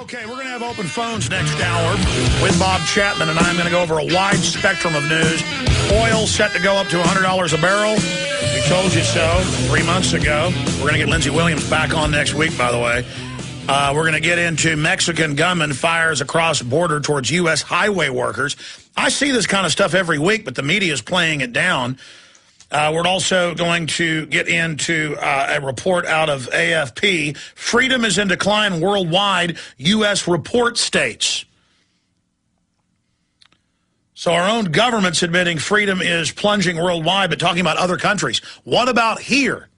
Okay, we're going to have open phones next hour with Bob Chapman, and I'm going to go over a wide spectrum of news. Oil set to go up to $100 a barrel. We told you so 3 months ago. We're going to get Lindsey Williams back on next week, by the way. We're going to get into Mexican gunman fires across border towards U.S. highway workers. I see this kind of stuff every week, but the media is playing it down. We're also going to get into a report out of AFP. Freedom is in decline worldwide, U.S. report states. So our own government's admitting freedom is plunging worldwide, but talking about other countries. What about here?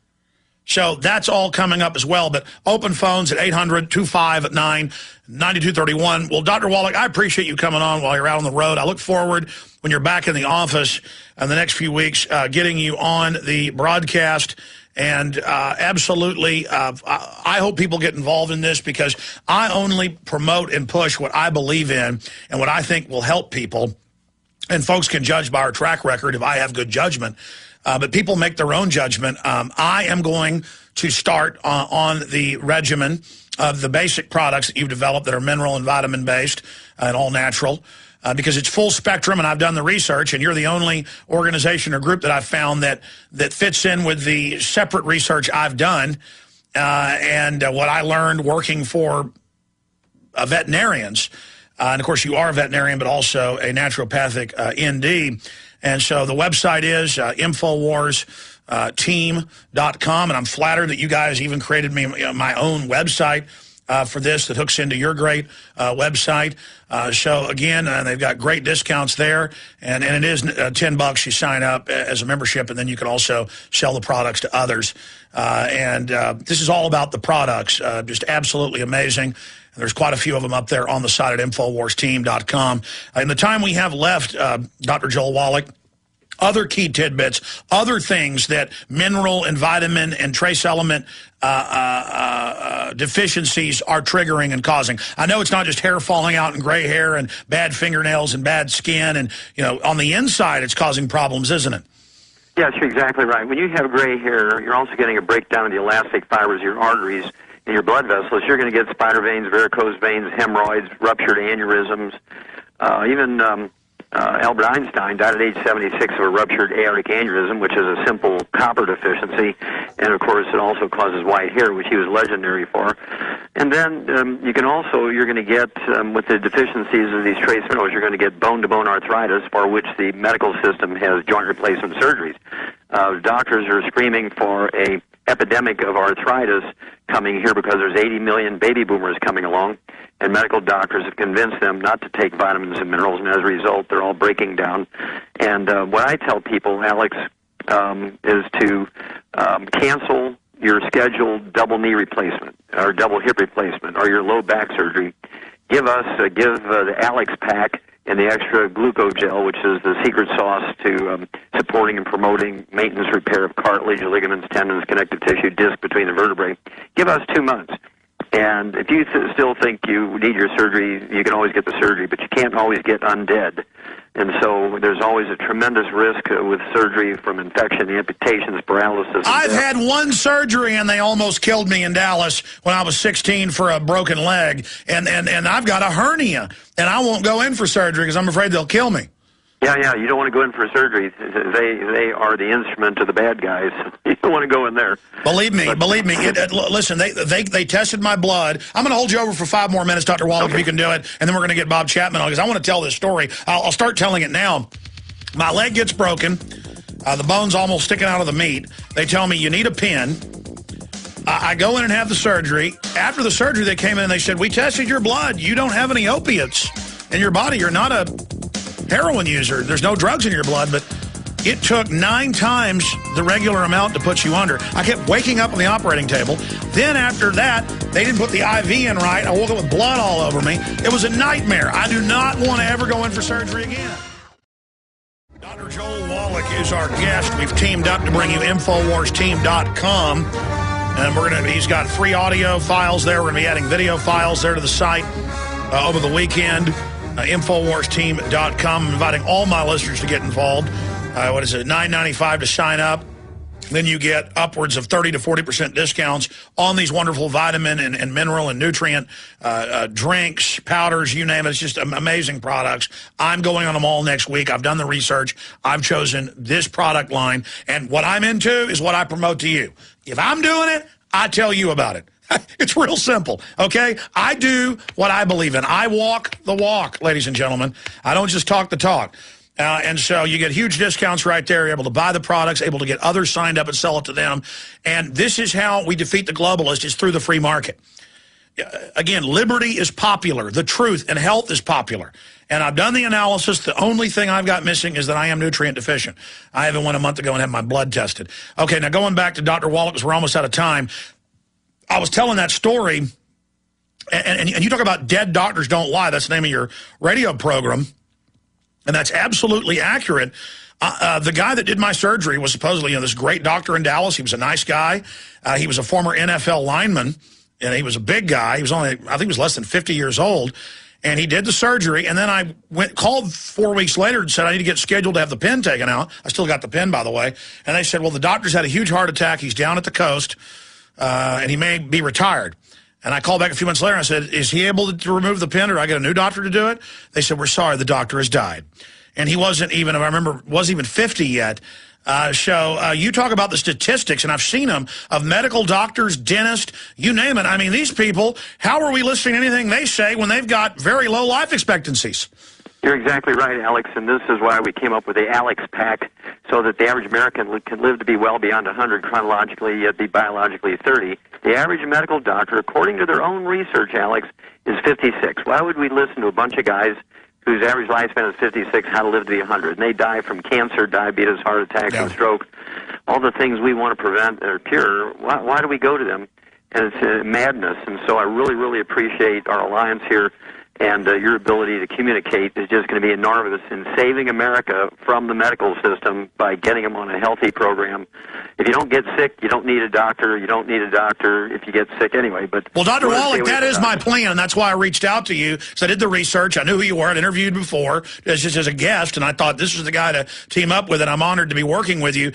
So that's all coming up as well. But open phones at 800-259-9231. Well, Dr. Wallach, I appreciate you coming on while you're out on the road. I look forward, when you're back in the office in the next few weeks, getting you on the broadcast. And absolutely, I hope people get involved in this, because I only promote and push what I believe in and what I think will help people. And folks can judge by our track record if I have good judgment. But people make their own judgment. I am going to start on the regimen of the basic products that you've developed that are mineral and vitamin-based and all natural, because it's full spectrum, and I've done the research, and you're the only organization or group that I've found that fits in with the separate research I've done and what I learned working for veterinarians. And, of course, you are a veterinarian, but also a naturopathic ND. And so the website is Infowars team.com, and I'm flattered that you guys even created me my own website for this that hooks into your great website. So, again, they've got great discounts there, and it is $10 you sign up as a membership, and then you can also sell the products to others. And this is all about the products, just absolutely amazing. There's quite a few of them up there on the site at InfoWarsTeam.com. In the time we have left, Dr. Joel Wallach, other key tidbits, other things that mineral and vitamin and trace element deficiencies are triggering and causing. I know it's not just hair falling out and gray hair and bad fingernails and bad skin, and on the inside it's causing problems, isn't it? Yes, you're exactly right. When you have gray hair, you're also getting a breakdown of the elastic fibers of your arteries in your blood vessels. You're going to get spider veins, varicose veins, hemorrhoids, ruptured aneurysms. Even Albert Einstein died at age 76 of a ruptured aortic aneurysm, which is a simple copper deficiency. And, of course, it also causes white hair, which he was legendary for. And then you're going to get, with the deficiencies of these trace minerals, you're going to get bone-to-bone arthritis, for which the medical system has joint replacement surgeries. Doctors are screaming for a epidemic of arthritis coming here because there's 80 million baby boomers coming along, and medical doctors have convinced them not to take vitamins and minerals, and as a result, they're all breaking down. And what I tell people, Alex, is to cancel your scheduled double knee replacement or double hip replacement or your low back surgery. Give the Alex Pack and the extra glucogel, which is the secret sauce to supporting and promoting maintenance repair of cartilage, ligaments, tendons, connective tissue, disc between the vertebrae. Give us 2 months. And if you still think you need your surgery, you can always get the surgery, but you can't always get undead. And so there's always a tremendous risk with surgery from infection, amputations, paralysis. I've had one surgery, and they almost killed me in Dallas when I was 16 for a broken leg. And I've got a hernia, and I won't go in for surgery because I'm afraid they'll kill me. Yeah, you don't want to go in for surgery. They are the instrument of the bad guys. You don't want to go in there. Believe me. Listen, they tested my blood. I'm going to hold you over for 5 more minutes, Dr. Wallach, if you can do it, and then we're going to get Bob Chapman on, because I want to tell this story. I'll start telling it now. My leg gets broken. The bone's almost sticking out of the meat. They tell me, you need a pin. I go in and have the surgery. After the surgery, they came in and they said, we tested your blood. You don't have any opiates in your body. You're not a heroin user. There's no drugs in your blood, but it took 9 times the regular amount to put you under. I kept waking up on the operating table. Then after that, they didn't put the IV in right. I woke up with blood all over me. It was a nightmare. I do not want to ever go in for surgery again. Dr. Joel Wallach is our guest. We've teamed up to bring you InfoWarsTeam.com. And he's got free audio files there. We're going to be adding video files there to the site over the weekend. InfoWarsTeam.com. I'm inviting all my listeners to get involved. What is it, $9.95 to sign up. then you get upwards of 30 to 40% discounts on these wonderful vitamin and mineral and nutrient drinks, powders, you name it. It's just amazing products. I'm going on them all next week. I've done the research. I've chosen this product line. And what I'm into is what I promote to you. If I'm doing it, I tell you about it. It's real simple, okay? I do what I believe in. I walk the walk, ladies and gentlemen. I don't just talk the talk. And so you get huge discounts right there. You're able to buy the products, able to get others signed up and sell it to them. And this is how we defeat the globalist, is through the free market. Again, liberty is popular. The truth and health is popular. And I've done the analysis. The only thing I've got missing is that I am nutrient deficient. I even went a month ago and had my blood tested. Okay, now going back to Dr. Wallach, because we're almost out of time. I was telling that story, and you talk about dead doctors don't lie. That's the name of your radio program. And that's absolutely accurate. The guy that did my surgery was supposedly this great doctor in Dallas. He was a nice guy. He was a former NFL lineman, and he was a big guy. He was only, I think he was less than 50 years old. And he did the surgery, and then I called 4 weeks later and said I need to get scheduled to have the pin taken out. I still got the pin, by the way. And they said, well, the doctor's had a huge heart attack. He's down at the coast, and he may be retired. And I called back a few months later and I said, is he able to remove the pin, or do I get a new doctor to do it? They said, we're sorry, the doctor has died. And he wasn't even, if I remember, wasn't even 50 yet. So you talk about the statistics, and I've seen them, of medical doctors, dentists, you name it. I mean, these people, how are we listening to anything they say when they've got very low life expectancies? You're exactly right, Alex, and this is why we came up with the Alex Pack, so that the average American can live to be well beyond 100 chronologically, yet be biologically 30. The average medical doctor, according to their own research, Alex, is 56. Why would we listen to a bunch of guys whose average lifespan is 56, how to live to be 100? And they die from cancer, diabetes, heart attacks, and stroke, all the things we want to prevent or cure. Why do we go to them? And it's madness. And so I really, really appreciate our alliance here. And your ability to communicate is just going to be enormous in saving America from the medical system by getting them on a healthy program. If you don't get sick, you don't need a doctor. You don't need a doctor if you get sick anyway. But well, Dr. Wallach, that is my plan, and that's why I reached out to you. So I did the research. I knew who you were. I'd interviewed before just as a guest, and I thought this was the guy to team up with, and I'm honored to be working with you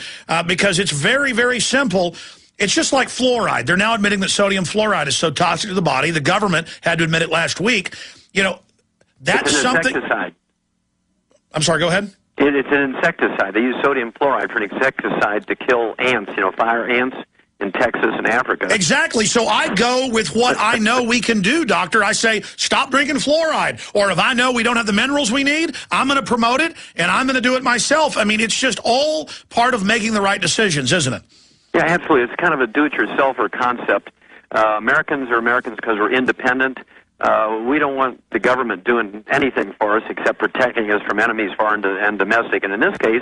because it's very, very simple. It's just like fluoride. They're now admitting that sodium fluoride is so toxic to the body. The government had to admit it last week. You know, that's something. Insecticide. I'm sorry, go ahead. It's an insecticide. They use sodium fluoride for an insecticide to kill ants, fire ants in Texas and Africa. Exactly. So I go with what I know we can do, doctor. I say, stop drinking fluoride. Or if I know we don't have the minerals we need, I'm going to promote it, and I'm going to do it myself. I mean, it's just all part of making the right decisions, isn't it? Yeah, absolutely. It's kind of a do-it-yourselfer concept. Americans are Americans because we're independent. We don't want the government doing anything for us except protecting us from enemies foreign and domestic. And in this case,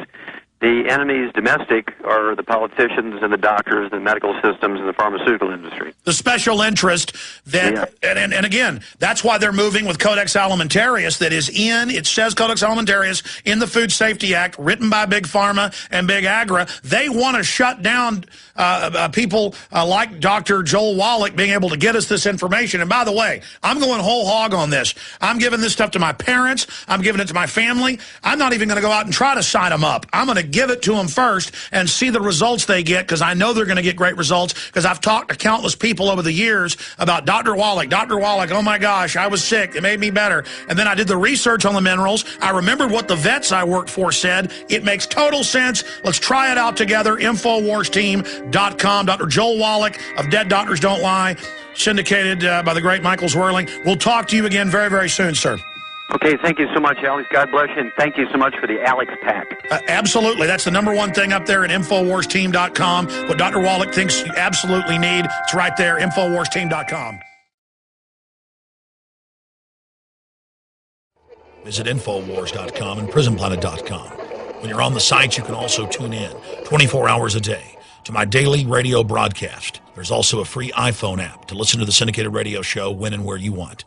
the enemies domestic are the politicians and the doctors, the medical systems, and the pharmaceutical industry. The special interest that, and again, that's why they're moving with Codex Alimentarius that is it says Codex Alimentarius in the Food Safety Act, written by Big Pharma and Big Agra. They want to shut down people like Dr. Joel Wallach being able to get us this information. And by the way, I'm going whole hog on this. I'm giving this stuff to my parents. I'm giving it to my family. I'm not even going to go out and try to sign them up. I'm going to give it to them first and see the results they get, because I know they're going to get great results, because I've talked to countless people over the years about Dr. Wallach. Dr. Wallach, oh my gosh, I was sick. It made me better. And then I did the research on the minerals. I remembered what the vets I worked for said. It makes total sense. Let's try it out together. Infowarsteam.com. Dr. Joel Wallach of Dead Doctors Don't Lie, syndicated by the great Michael Zwirling. We'll talk to you again very, very soon, sir. Okay, thank you so much, Alex. God bless you, and thank you so much for the Alex Pack. Absolutely. That's the #1 thing up there at InfoWarsTeam.com. What Dr. Wallach thinks you absolutely need, it's right there, InfoWarsTeam.com. Visit Infowars.com and PrisonPlanet.com. When you're on the site, you can also tune in 24 hours a day to my daily radio broadcast. There's also a free iPhone app to listen to the syndicated radio show when and where you want.